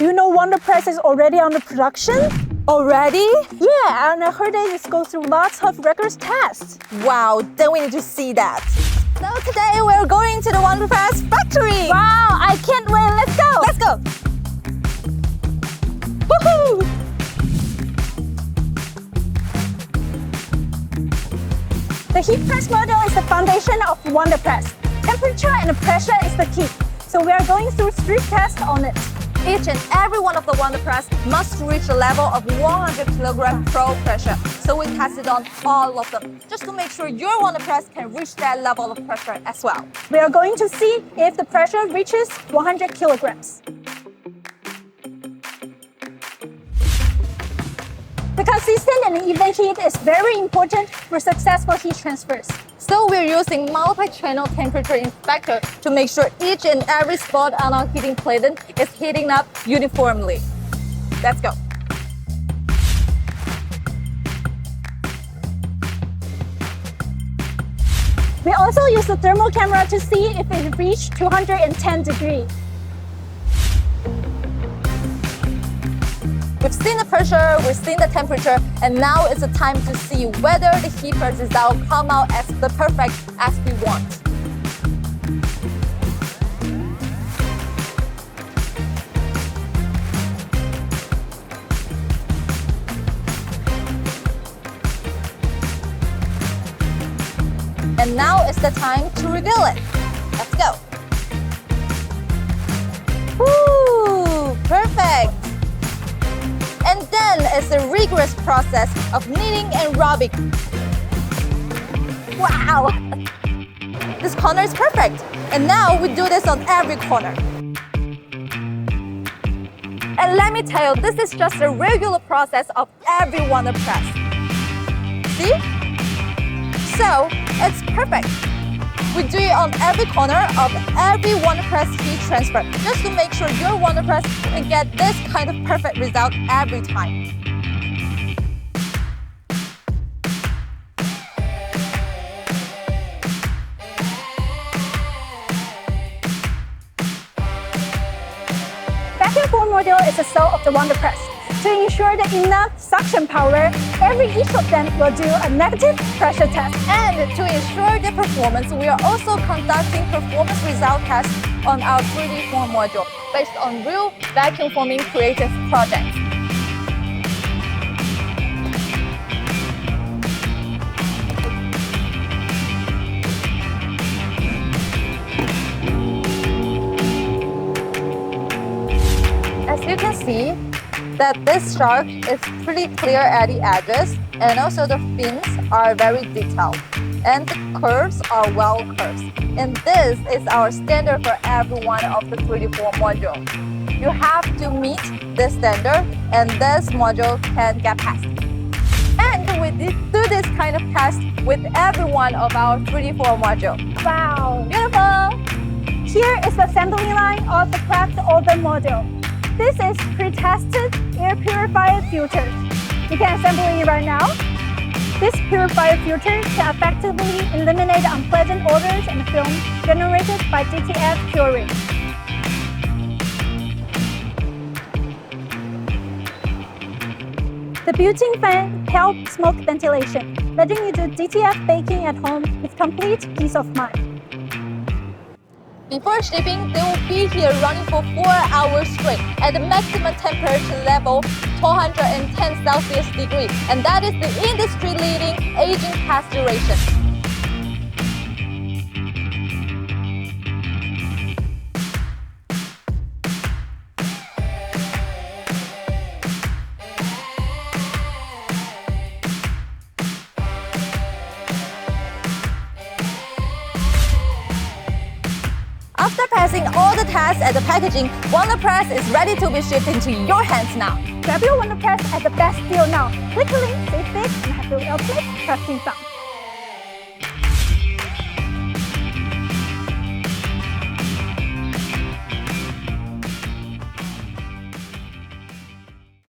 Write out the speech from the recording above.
Do you know WonderPress is already under production? Already? Yeah, and I heard that it goes through lots of rigorous tests. Wow, then we need to see that. So today we're going to the WonderPress Factory. Wow, I can't wait. Let's go. Let's go. Woohoo! The heat press module is the foundation of WonderPress. Temperature and pressure is the key. So we are going through 3 tests on it. Each and every one of the WonderPress must reach a level of 100 kg pro pressure. So we tested on all of them, just to make sure your WonderPress can reach that level of pressure as well. We are going to see if the pressure reaches 100 kilograms. The consistent and even heat is very important for successful heat transfers. So we're using multi-channel temperature inspector to make sure each and every spot on our heating plate is heating up uniformly. Let's go. We also use the thermal camera to see if it reached 210 degrees. We've seen the pressure, we've seen the temperature, and now it's the time to see whether the heat press result come out as the perfect as we want. And now it's the time to reveal it. Let's go. Woo! Perfect! And then it's a rigorous process of kneading and rubbing. Wow! This corner is perfect. And now we do this on every corner. And let me tell you, this is just a regular process of every WonderPress. See? So, it's perfect. We do it on every corner of every WonderPress heat transfer, just to make sure your WonderPress can get this kind of perfect result every time. Vacuum form module is the soul of the WonderPress. To ensure that enough suction power, each of them will do a negative pressure test. And to ensure the performance, we are also conducting performance result tests on our 3D form module based on real vacuum forming creative projects. As you can see, that this shark is pretty clear at the edges, and also the fins are very detailed, and the curves are well curved. And this is our standard for every one of the 3D form module. You have to meet this standard, and this module can get passed. And we do this kind of test with every one of our 3D form module. Wow! Beautiful! Here is the assembly line of the craft oven module. This is pre-tested air purifier filter. You can assemble it right now. This purifier filter can effectively eliminate unpleasant odors and film generated by DTF curing. The built-in fan helps smoke ventilation, letting you do DTF baking at home with complete peace of mind. Before shipping, they will be here running for 4 hours straight at the maximum temperature level 410 Celsius degree, and that is the industry-leading aging test duration. After passing all the tests at the packaging, WonderPress is ready to be shipped into your hands now. Grab your WonderPress at the best deal now. Click the link, save big, and have your ultimate crafting fun.